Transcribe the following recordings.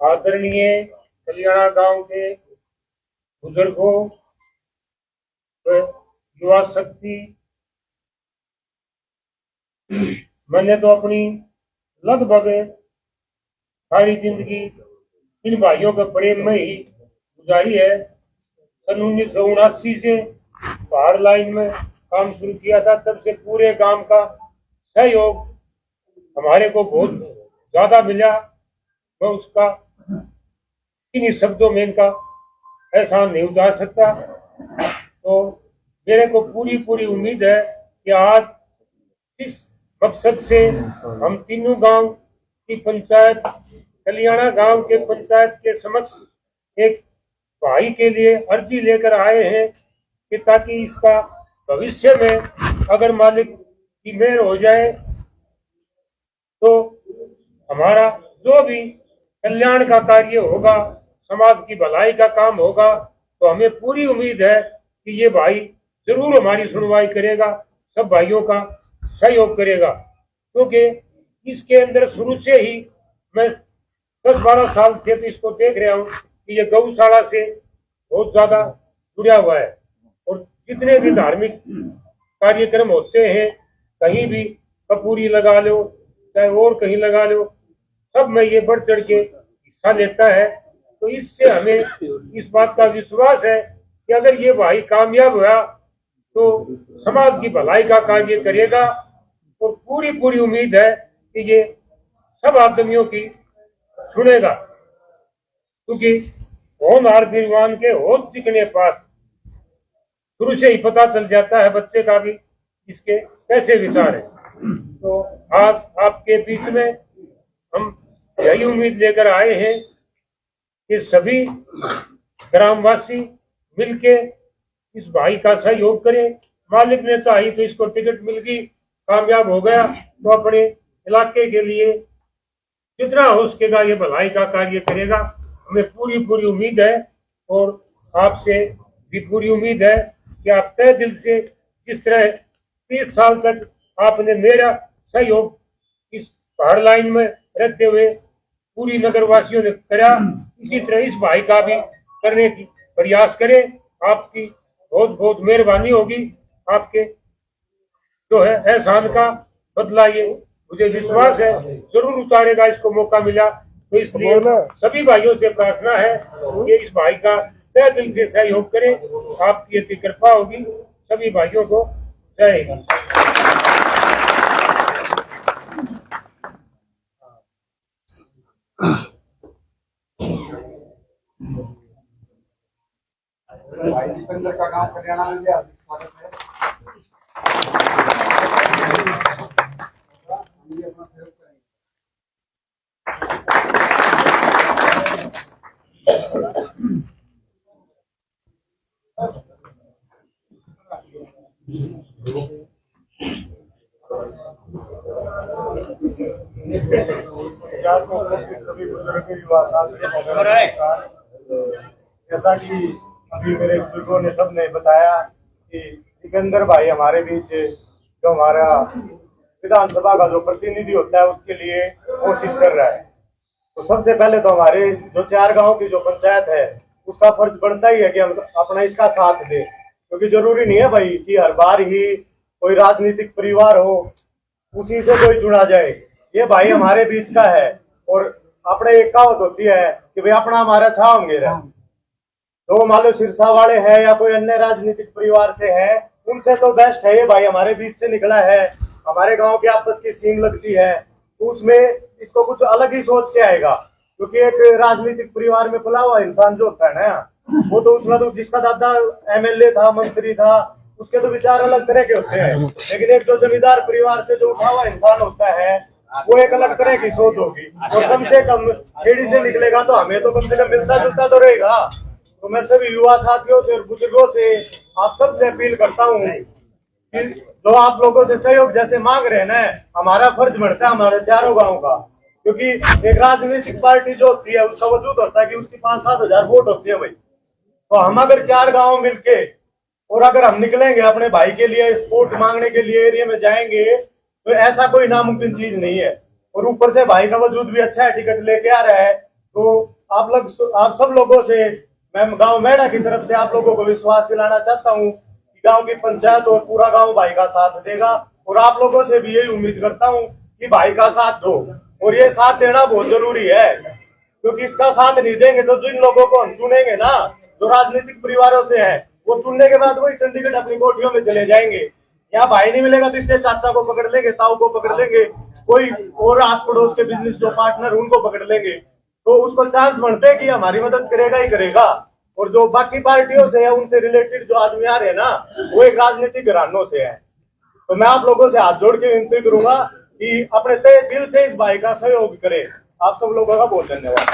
आदरणीय कल्याणा गांव के बुजुर्गों, युवा शक्ति, मैंने तो अपनी लगभग सारी जिंदगी इन भाइयों के प्रेम में ही गुजारी है। सन 1979 से पहाड़ लाइन में काम शुरू किया था, तब से पूरे गांव का सहयोग हमारे को बहुत ज्यादा मिला। मैं उसका इन्हीं शब्दों में इनका एहसान नहीं उतार सकता। तो मेरे को पूरी उम्मीद है कि आज इस मकसद से हम तीनों गांव की पंचायत, कल्याणा गांव के पंचायत के समक्ष एक भाई के लिए अर्जी लेकर आए हैं कि ताकि इसका भविष्य में अगर मालिक की मेहर हो जाए तो हमारा जो भी कल्याण का कार्य होगा, समाज की भलाई का काम होगा, तो हमें पूरी उम्मीद है कि ये भाई जरूर हमारी सुनवाई करेगा, सब भाइयों का सहयोग करेगा। क्योंकि इसके अंदर शुरू से ही मैं 10-12 साल से तो इसको देख रहा हूँ कि ये गौशाला से बहुत ज्यादा जुड़ा हुआ है। और जितने भी धार्मिक कार्यक्रम होते हैं, कहीं भी कपूरी लगा लो चाहे और कहीं लगा लो, सब में ये बढ़ चढ़ के हिस्सा लेता है। तो इससे हमें इस बात का विश्वास है कि अगर ये भाई कामयाब हुआ तो समाज की भलाई का कार्य करेगा। और पूरी उम्मीद है कि ये सब आदमियों की सुनेगा, क्योंकि होनहार विद्वान के होश सीखने पर शुरू से ही पता चल जाता है बच्चे का भी इसके कैसे विचार है। तो आज आपके बीच में हम यही उम्मीद लेकर आए हैं कि सभी ग्रामवासी मिलके इस भाई का सहयोग करें। मालिक ने चाहिए तो इसको टिकट मिल गई, कामयाब हो गया तो अपने इलाके के लिए जितना हो सकेगा ये भलाई का कार्य करेगा। हमें पूरी उम्मीद है और आपसे भी पूरी उम्मीद है कि आप तय दिल से जिस तरह 30 साल तक आपने मेरा सहयोग इस पहाड़ लाइन में रहते हुए पूरी नगर वासियों ने करा, इसी तरह इस भाई का भी करने की प्रयास करें। आपकी बहुत मेहरबानी होगी। आपके जो है एहसान का बदला ये मुझे विश्वास है जरूर उतारेगा, इसको मौका मिला तो। इसलिए सभी भाइयों से प्रार्थना है कि इस भाई का तहे दिल से सहयोग करें, आपकी अति कृपा होगी। सभी भाइयों को जय हिंद। भाई दीपेंद्र का गांव कल्याणा में हार्दिक स्वागत है। अपना प्रयोग करेंगे। सभी बुजुर्ग युवा साथी, जैसा कि अभी मेरे बुजुर्गों ने सब ने बताया कि दीपेंद्र भाई हमारे बीच जो हमारा विधानसभा का जो प्रतिनिधि होता है उसके लिए कोशिश कर रहा है। तो सबसे पहले तो हमारे जो 4 गांव की जो पंचायत है उसका फर्ज बनता ही है कि हम अपना इसका साथ दें, क्योंकि जरूरी नहीं है भाई कि हर बार ही कोई राजनीतिक परिवार हो उसी से कोई जुड़ा जाए। ये भाई हमारे बीच का है और अपने एक कहावत होती है कि भाई अपना हमारा छाओगे रहा। तो मान लो सिरसा वाले हैं या कोई अन्य राजनीतिक परिवार से है, उनसे तो बेस्ट है ये भाई हमारे बीच से निकला है। हमारे गांव की आपस की सीम लगती है तो उसमें इसको कुछ अलग ही सोच के आएगा, क्योंकि एक राजनीतिक परिवार में पला हुआ इंसान जो होता है ना, वो तो उसमें तो जिसका दादा एमएलए था, मंत्री था, उसके तो विचार अलग तरह के होते हैं। लेकिन एक जो जमींदार परिवार से जो उठा हुआ इंसान होता है वो एक अलग तरह की सोच होगी और कम से कम खेड़ी से निकलेगा तो हमें तो कम से कम मिलता जुलता तो रहेगा। तो मैं सभी युवा साथियों से और बुजुर्गों से आप सबसे अपील करता हूँ कि जो आप लोगों से सहयोग जैसे मांग रहे हैं ना, हमारा फर्ज बनता है हमारे 4 गांव का, क्योंकि एक राजनीतिक पार्टी जो होती है उसका वजूद होता है कि उसकी 5-7 हजार वोट होती है भाई। तो हम अगर 4 गांव मिलके और अगर हम निकलेंगे अपने भाई के लिए सपोर्ट मांगने के लिए एरिया में जाएंगे तो ऐसा कोई नामुमकिन चीज नहीं है। और ऊपर से भाई का वजूद भी अच्छा है, टिकट लेके आ रहा है, तो आप सब लोगों से मैं गांव मेड़ा की तरफ से आप लोगों को विश्वास दिलाना चाहता हूं कि गांव की पंचायत और पूरा गांव भाई का साथ देगा, और आप लोगों से भी यही उम्मीद करता हूं कि भाई का साथ दो। और ये साथ देना बहुत जरूरी है, क्योंकि इसका साथ नहीं देंगे तो जिन लोगों को हम चुनेंगे ना, जो राजनीतिक परिवारों से हैं, वो चुनने के बाद वही चंडीगढ़ अपनी कोठियों में चले जाएंगे। यहाँ भाई नहीं मिलेगा तो इसके चाचा को पकड़ लेंगे, ताऊ को पकड़ लेंगे, कोई और आस पड़ोस के बिजनेस जो पार्टनर उनको पकड़ लेंगे। तो उसको चांस बनते हैं कि हमारी मदद करेगा ही करेगा। और जो बाकी पार्टियों से है, उनसे रिलेटेड जो आदमी आ रहे हैं ना, वो एक राजनीतिक घरानों से है। तो मैं आप लोगों से हाथ जोड़ के विनती करूंगा कि अपने तहे दिल से इस भाई का सहयोग करें। आप सब लोगों का बहुत धन्यवाद।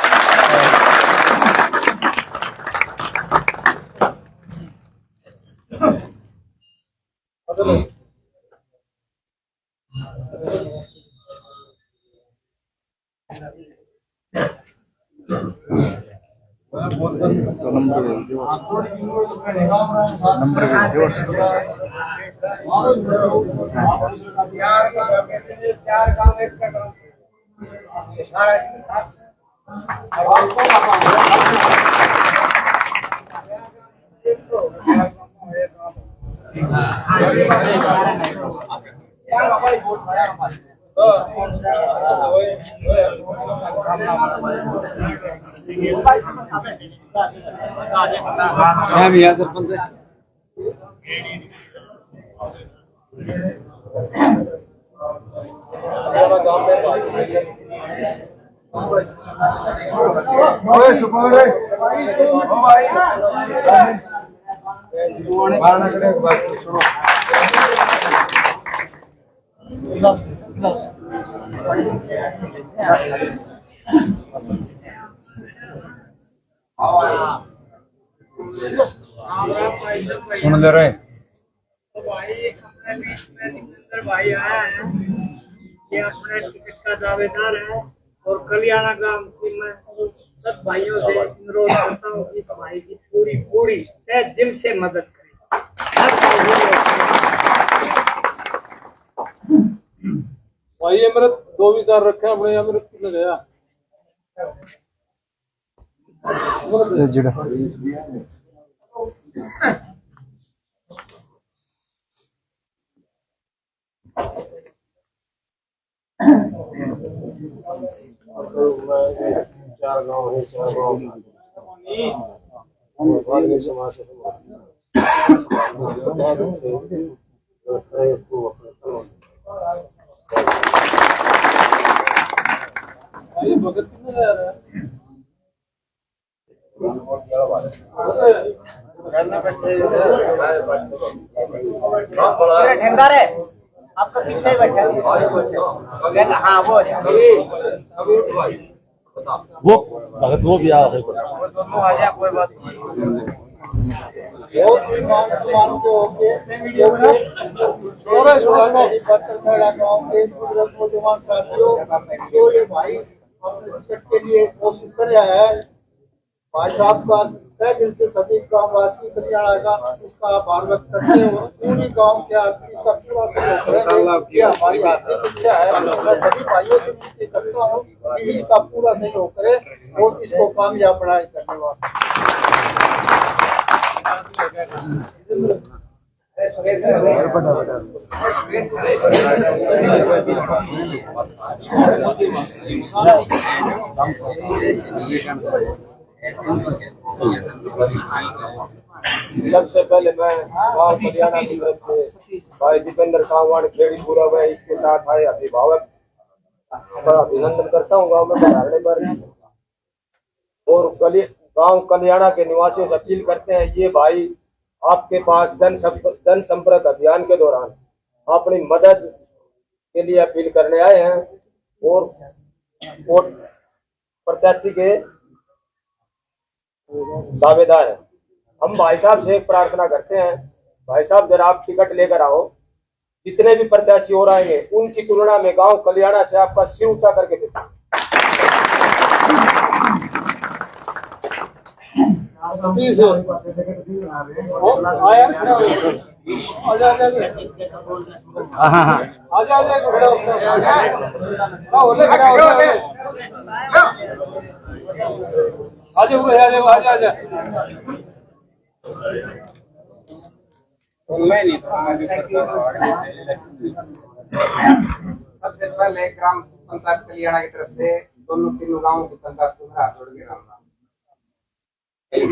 श्याम या सरपंच सुन ले रहे भाई आया है, ये अपने टिकट का दावेदार है। और कल्याणा गांव की मैं सब भाइयों से अनुरोध करता हूँ कि भाई की पूरी पूरी तहे दिल से मदद करें। भाई अमृत 2 विचार रखे अपने। अमृत कितने गया चार गाँव है, भाई भगत कितने जा रहा है? ठेकेदार है आपका पीछे ही बैठा है। हाँ वो भगत वो भी आ रहे दोनों आ जाए, कोई बात नहीं। नौजवान साथियों, जो ये भाई अपने टिकट के लिए कोशिश कर रहा है, भाई साहब का तय दिल से सभी गाँववासी कल्याणा का इसका आभार व्यक्त करते हैं और पूरी गांव के आदमी का पूरा सहयोग करेंगे। ये हमारी आर्थिक इच्छा है। मैं सभी भाइयों से विनती करता हूँ कि इसका पूरा सहयोग करें और इसको कामयाब बनाए। धन्यवाद। सबसे पहले मैं गाँव कल्याणा की तरफ से भाई दीपेंद्र साहवान खेड़ीपुरा में इसके साथ आए अभिभावक का अभिनंदन करता हूँ गाँव में पधारने पर। और गाँव कल्याणा के निवासियों से अपील करते हैं, ये भाई आपके पास जन संपर्क अभियान के दौरान अपनी मदद के लिए अपील करने आए हैं और प्रत्याशी के दावेदार है। हम भाई साहब से एक प्रार्थना करते हैं, भाई साहब जरा आप टिकट लेकर आओ। जितने भी प्रत्याशी और आएंगे उनकी तुलना में गांव कल्याणा से आपका सिर ऊंचा करके देते। आजा आजा हाँ हाँ हाँ आजा आजा खड़ा हो ले खड़ा हो आजा पूरे आजा आजा आजा मैं नहीं था मैं भी करता सबसे पहले ग्राम पंचायत कल्याणा की तरफ से दोनों तीनों गांवों की पंचायत को हाथ जोड़ के राम राम।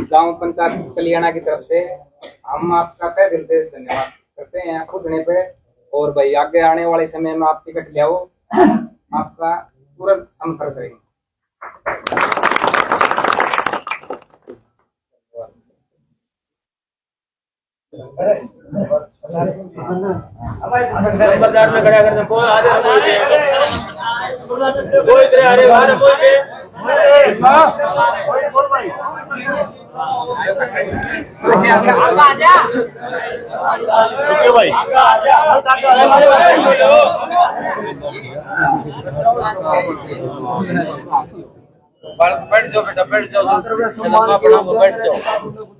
गांव पंचायत कल्याणा की तरफ से हम आपका तहे दिल से धन्यवाद करते हैं खुदने पे। और भाई आगे आने वाले समय में आप टिकट ले आओ, आपका तुरंत संपर्क करेंगे। बाजार में खड़ा करते बोल आधे कोई इधर आ रहे बाहर बोल के भाई बैठ जाओ बेटा बैठ जाओ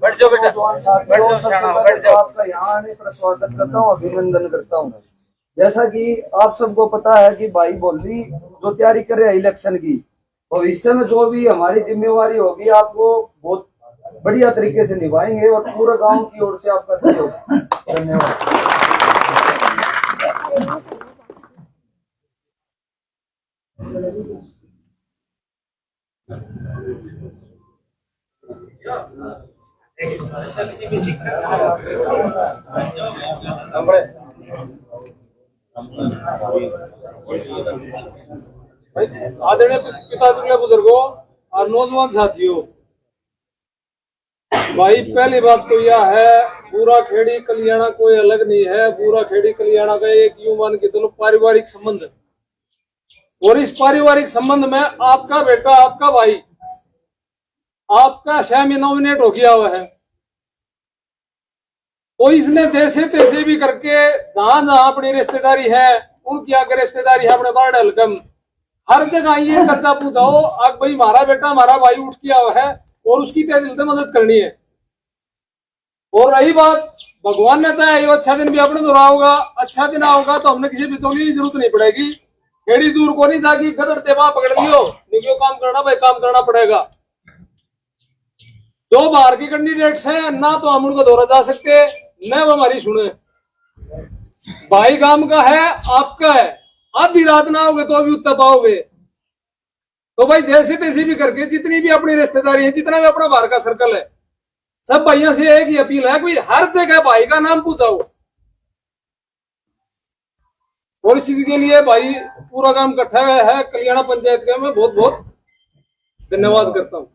बैठ जाओ बेटा बैठ जाओ। आपका यहाँ आने पर स्वागत करता हूँ, अभिनंदन करता हूँ। जैसा कि आप सबको पता है कि भाई बोली जो तैयारी कर रहे हैं इलेक्शन की, भविष्य में जो भी हमारी जिम्मेवारी होगी आपको बहुत बढ़िया तरीके से निभाएंगे और पूरा गांव की ओर से आपका सहयोग। धन्यवाद। आदरणीय पिता तुल्य बुजुर्गों और नौजवान साथियों, भाई पहली बात तो यह है पूरा खेड़ी कल्याणा कोई अलग नहीं है। पूरा खेड़ी कल्याणा का एक यूं मान के चलो पारिवारिक संबंध है। और इस पारिवारिक संबंध में आपका बेटा आपका भाई आपका शह में नॉमिनेट हो गया हुआ है। तो इसने जैसे तैसे भी करके जहां जहां अपनी रिश्तेदारी है उनकी आगे रिश्तेदारी है अपने बार डलकम हर जगह ये कर्जा पूछाओ अब भाई हमारा बेटा हमारा भाई उठ किया हुआ है और उसकी तय दिल से मदद करनी है। और रही बात भगवान ने चाहे ये अच्छा दिन भी अपने दोहरा होगा, अच्छा दिन आओगा तो हमने किसी बिचौली की जरूरत नहीं पड़ेगी। खेड़ी दूर को नहीं जाके गदर तेवा पकड़ लियो निकलो काम करना भाई काम करना पड़ेगा। जो बाहर के कैंडिडेट्स हैं ना तो हम उनको दौरा जा सकते न वो हमारी सुने। भाई काम का है आपका है, आधी रात ना आओगे तो भी उत्तर पाओगे। तो भाई जैसे तैसे भी करके जितनी भी अपनी रिश्तेदारी है जितना भी अपना बाहर का सर्कल है सब भाइयों से एक ही अपील है कोई हर जगह भाई का नाम पूछाओ। और इस चीज के लिए भाई पूरा काम इकट्ठा है कल्याणा पंचायत का मैं बहुत बहुत धन्यवाद करता हूँ।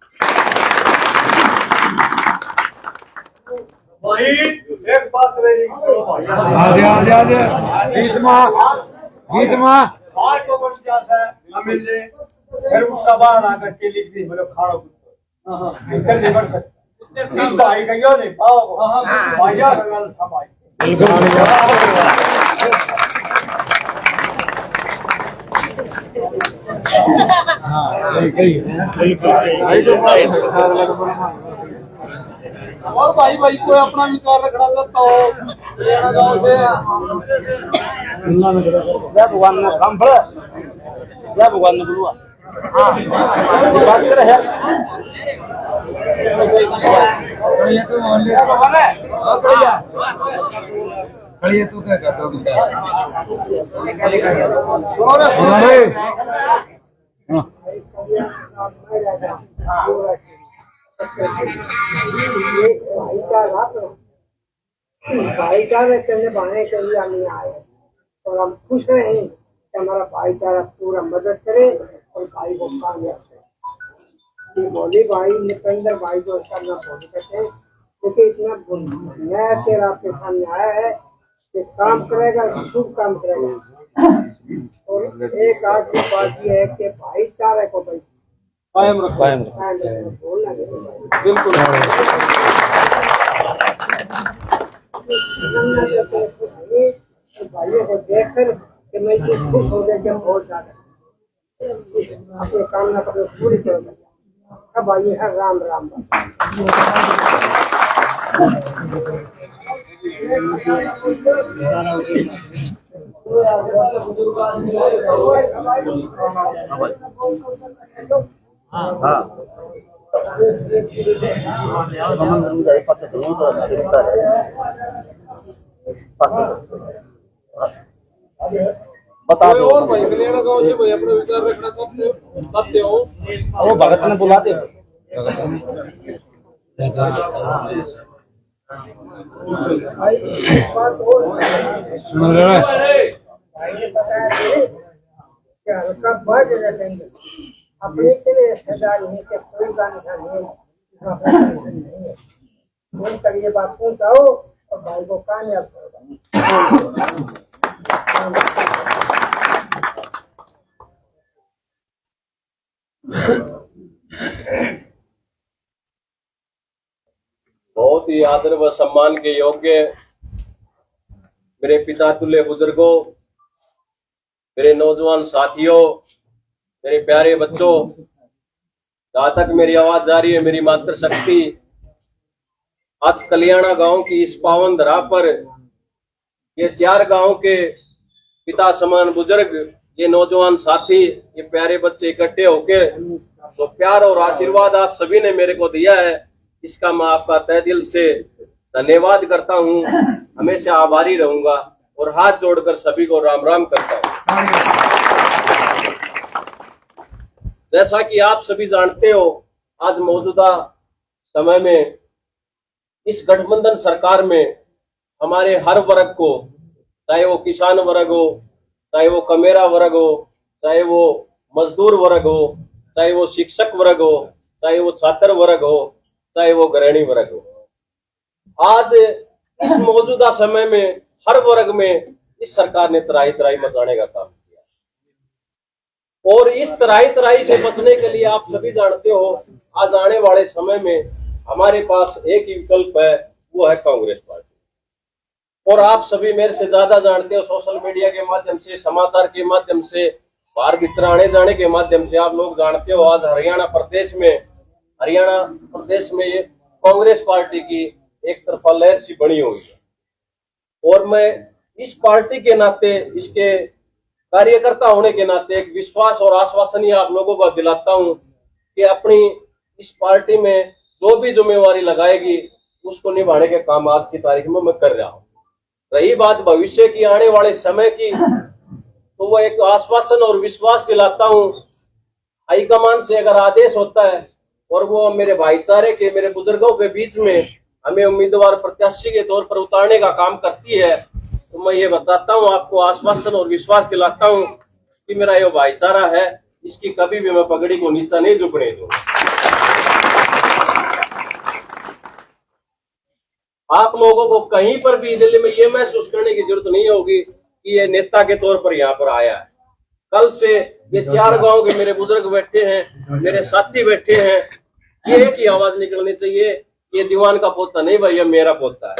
भाई एक बात रही आज तो बन जाता है हमें ले फिर उसका बाहर आकर के लिख दी बोले खाड़ो कुत्तो नहीं बढ़ सकता इस भाई का यो नहीं पाओ भाई का गल था भाई और भाई भाई कोई अपना विचार रखना चाहता हो गाँव से भगवान ने काम पड़ा भगवान ने बोलवा बात करे है कड़िए तू क्या कहता भाईचारे करने बढ़ाने के लिए हम यहाँ आए और हम खुश रहे कि हमारा भाईचारा पूरा मदद करे और भाई को कामयाब करे। ये भोले भाई निपेंद्र भाई जो इसका नाम भोले कहते हैं, देखिए इसमें नया चेहरा आपके सामने आया है कि काम करेगा खूब काम करेगा। और एक आखिरी बात यह है कि भाईचारे को भाई कायम रखो बोलना नहीं बिल्कुल। भाइयों को देखकर कि मैं इतनी खुश हो गया कि बहुत ज्यादा अपनी कामना कभी पूरी करूंगा। सब भाई है राम राम। बता कोई दो और भाई कल्याण गांव से भाई अपने विचार रखना चाहते हो वो भगत ने बुला दे भाई एक बात और भाई ने बताया थे कि हल्का बाज देंगे अपने के लिए रिश्तेदार नहीं के कोई का निशान नहीं है, इसमें अपना टेंशन नहीं है। उन तक ये बात पहुंचाओ और भाई को कामयाब करो। बहुत ही आदर व सम्मान के योग्य मेरे पिता तुल्य बुजुर्गों, मेरे नौजवान साथियों, मेरे प्यारे बच्चों, जहां तक मेरी आवाज जा रही है, मेरी मातृशक्ति, आज कल्याणा गांव की इस पावन धरा पर ये 4 गांव के पिता समान बुजुर्ग, ये नौजवान साथी, ये प्यारे बच्चे इकट्ठे होके तो प्यार और आशीर्वाद आप सभी ने मेरे को दिया है, इसका मैं आपका तहे दिल से धन्यवाद करता हूँ। हमेशा आभारी रहूंगा और हाथ जोड़कर सभी को राम राम करता हूँ। जैसा कि आप सभी जानते हो, आज मौजूदा समय में इस गठबंधन सरकार में हमारे हर वर्ग को, चाहे वो किसान वर्ग हो, चाहे वो कमेरा वर्ग हो, चाहे वो मजदूर वर्ग हो, चाहे वो शिक्षक वर्ग हो, चाहे वो छात्र वर्ग हो, चाहे वो गृहिणी वर्ग हो, आज इस मौजूदा समय में हर वर्ग में इस सरकार ने तराई तराई मचाने का काम किया। और इस तराई तराई से बचने के लिए आप सभी जानते हो, आज आने वाले समय में हमारे पास एक ही विकल्प है, वो है कांग्रेस पार्टी। और आप सभी मेरे से ज्यादा जानते हो, सोशल मीडिया के माध्यम से, समाचार के माध्यम से, बाहर भीतर आने जाने के माध्यम से आप लोग जानते हो, आज हरियाणा प्रदेश में ये कांग्रेस पार्टी की एक तरफा लहर सी बनी हुई है। और मैं इस पार्टी के नाते, इसके कार्यकर्ता होने के नाते एक विश्वास और आश्वासन आप लोगों को दिलाता हूं कि अपनी इस पार्टी में जो भी जिम्मेवारी लगाएगी उसको निभाने के काम आज की तारीख में मैं कर रहा हूं। रही बात भविष्य की, आने वाले समय की, तो वो एक आश्वासन और विश्वास दिलाता हूं, हाईकमान से अगर आदेश होता है और वो मेरे भाईचारे के, मेरे बुजुर्गों के बीच में हमें उम्मीदवार प्रत्याशी के तौर पर उतारने का काम करती है, तो मैं ये बताता हूँ आपको, आश्वासन और विश्वास दिलाता हूँ कि मेरा ये भाईचारा है, इसकी कभी भी मैं पगड़ी को नीचा नहीं झुकने दूंगा। आप लोगों को कहीं पर भी दिल्ली में ये महसूस करने की जरूरत नहीं होगी कि ये नेता के तौर पर यहाँ पर आया है। कल से ये 4 गांव के मेरे बुजुर्ग बैठे हैं, मेरे साथी बैठे हैं, ये एक ही आवाज निकलनी चाहिए, ये दीवान का पोता नहीं भाई, ये मेरा पोता है।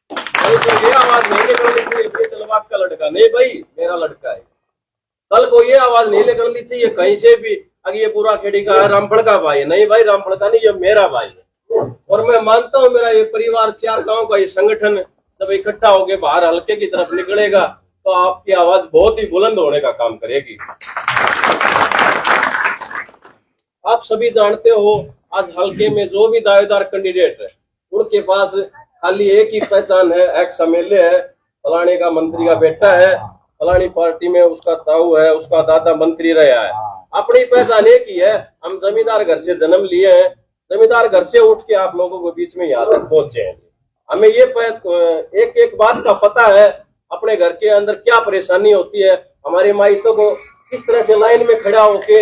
कल को ये आवाज नहीं निकलनी चाहिए, ये तलवार का लड़का नहीं भाई, मेरा लड़का है। कल को ये आवाज नहीं निकलनी चाहिए कहीं से भी, अगर ये पूरा खेड़ी का है, रामफल का भाई नहीं भाई, रामफल का नहीं, ये मेरा भाई है। और मैं मानता हूँ मेरा ये परिवार, 4 गांव का ये संगठन जब इकट्ठा होकर बाहर हल्के की तरफ निकलेगा तो आपकी आवाज बहुत ही बुलंद होने का काम करेगी। आप सभी जानते हो, आज हल्के में जो भी दावेदार कैंडिडेट है उनके पास खाली एक ही पहचान है, एक्स एमएलए है, फलाने का मंत्री का बेटा है, फलानी पार्टी में उसका ताऊ है, उसका दादा मंत्री रहा है। अपनी पहचान एक ही है, हम जमींदार घर से जन्म लिए हैं, जमींदार घर से उठ के आप लोगों के बीच में यहाँ तक पहुंचे हैं। हमें ये एक एक बात का पता है, अपने घर के अंदर क्या परेशानी होती है, हमारे माइतों को किस तरह से लाइन में खड़ा होके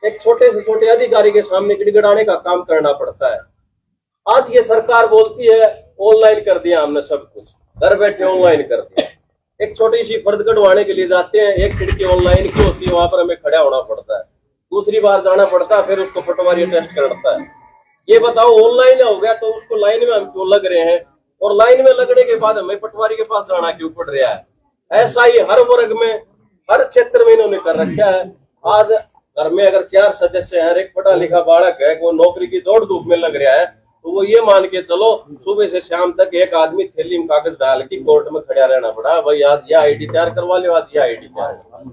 एक छोटे से छोटे अधिकारी के सामने गिड़गिड़ाने का काम करना पड़ता है। आज ये सरकार बोलती है ऑनलाइन कर दिया हमने, सब कुछ घर बैठे ऑनलाइन कर दिया। एक छोटी सी फर्द कटवाने के लिए जाते हैं, एक खिड़की ऑनलाइन की होती है, वहां पर हमें खड़ा होना पड़ता है, दूसरी बार जाना पड़ता है, फिर उसको पटवारी टेस्ट करता है। ये बताओ ऑनलाइन हो गया तो उसको लाइन में हम क्यों लग रहे हैं, और लाइन में लगने के बाद हमें पटवारी के पास जाना क्यों पड़ रहा है। ऐसा ही हर वर्ग में, हर क्षेत्र में इन्होंने कर रखा है। आज घर में अगर 4 सदस्य हैं, एक पढ़ा लिखा बालक है, वो नौकरी की दौड़ धूप में लग रहा है, तो वो ये मान के चलो सुबह से शाम तक एक आदमी थैली में कागज डाल के कोर्ट में खड़ा रहना पड़ा, भाई आज यह आईडी तैयार करवा लो, आज यह आईडी तैयार करवा लो।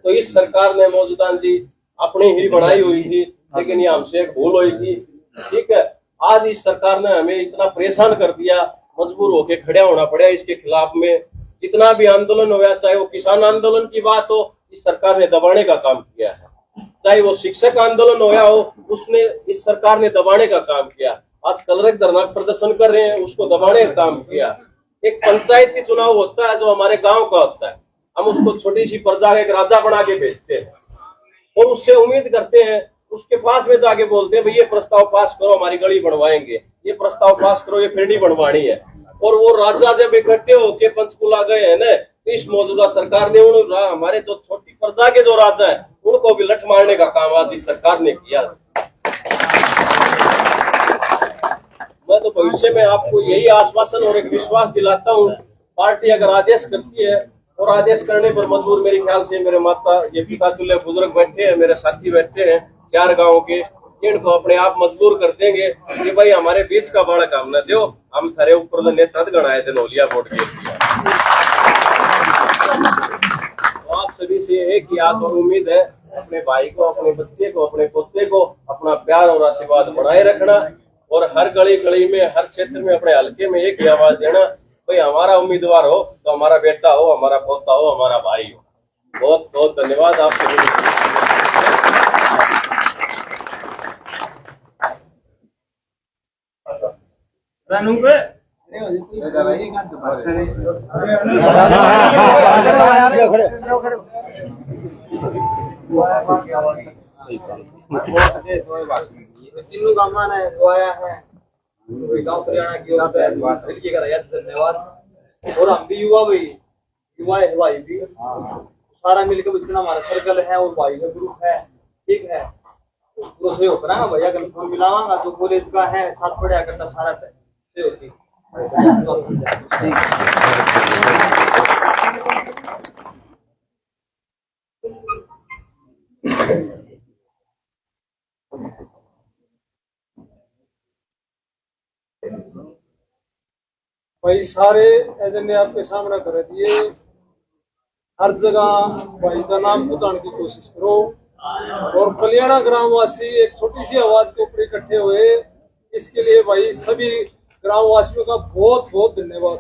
तो इस सरकार ने मौजूदा जी अपनी ही बनाई हुई थी, लेकिन ये हमसे एक भूल हुई थी। ठीक है, आज इस सरकार ने हमें इतना परेशान कर दिया, मजबूर होके खड़ा होना पड़ा इसके खिलाफ में। जितना भी आंदोलन हुआ, चाहे वो किसान आंदोलन की बात हो, इस सरकार ने दबाने का काम किया है। चाहे वो शिक्षक आंदोलन होया हो, उसने इस सरकार ने दबाने का काम किया। आज कलरक धरना प्रदर्शन कर रहे हैं, उसको दबाने का काम किया। एक पंचायती चुनाव होता है जो हमारे गांव का होता है, हम उसको छोटी सी प्रजा का एक राजा बना के भेजते हैं और उससे उम्मीद करते हैं, उसके पास में जाके बोलते हैं भाई ये प्रस्ताव पास करो, हमारी गली बनवाएंगे, ये प्रस्ताव पास करो, ये फिरनी बनवानी है। और वो राजा जब इकट्ठे होके पंचकुला गए है ना, तो इस मौजूदा सरकार ने हमारे जो छोटी प्रजा के जो राजा है उनको भी लठ मारने का काम आज इस सरकार ने किया। मैं तो भविष्य में आपको यही आश्वासन और एक विश्वास दिलाता हूँ, पार्टी अगर आदेश करती है और आदेश करने पर मजबूर, मेरे ख्याल से मेरे माता ये पिता तुल्य बुजुर्ग बैठे हैं, मेरे साथी बैठे हैं 4 गाँव के, इनको अपने आप मजबूर कर देंगे कि भाई हमारे बीच का बड़ा काम न दो, हम थारे ऊपर नेता गणाए थे नौलिया वोट के। तो आप सभी से एक ही आस और उम्मीद है, अपने भाई को, अपने बच्चे को, अपने पोते को अपना प्यार और आशीर्वाद बनाए रखना और हर गली गली में, हर क्षेत्र में, अपने हल्के में एक ही आवाज देना, भाई हमारा उम्मीदवार हो तो हमारा बेटा हो, हमारा पोता हो, हमारा भाई हो। बहुत बहुत धन्यवाद आप सभी। तीनों गाँव ने जो आया है गाँव हरियाणा की ओर से धन्यवाद। और हम भी युवा भाई, युवा है भाई भी सारा मिलकर जितना हमारा सर्कल है और भाई का ग्रुप है, ठीक है, तो सहयोग करा भैया कल मिलावांगा जो कॉलेज का है साथ पढ़ा करता सारा सहयोग की। भाई सारे एजेंडे आपके सामने कर दिए, हर जगह भाई का नाम बताने की कोशिश करो। और कल्याणा ग्रामवासी एक छोटी सी आवाज के ऊपर इकट्ठे हुए, इसके लिए भाई सभी ग्रामवासियों का बहुत बहुत धन्यवाद।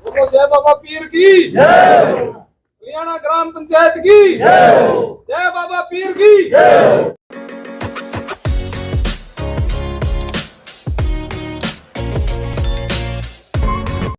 बोलो जय बाबा पीर की, कल्याणा ग्राम पंचायत की, जय बाबा पीर की।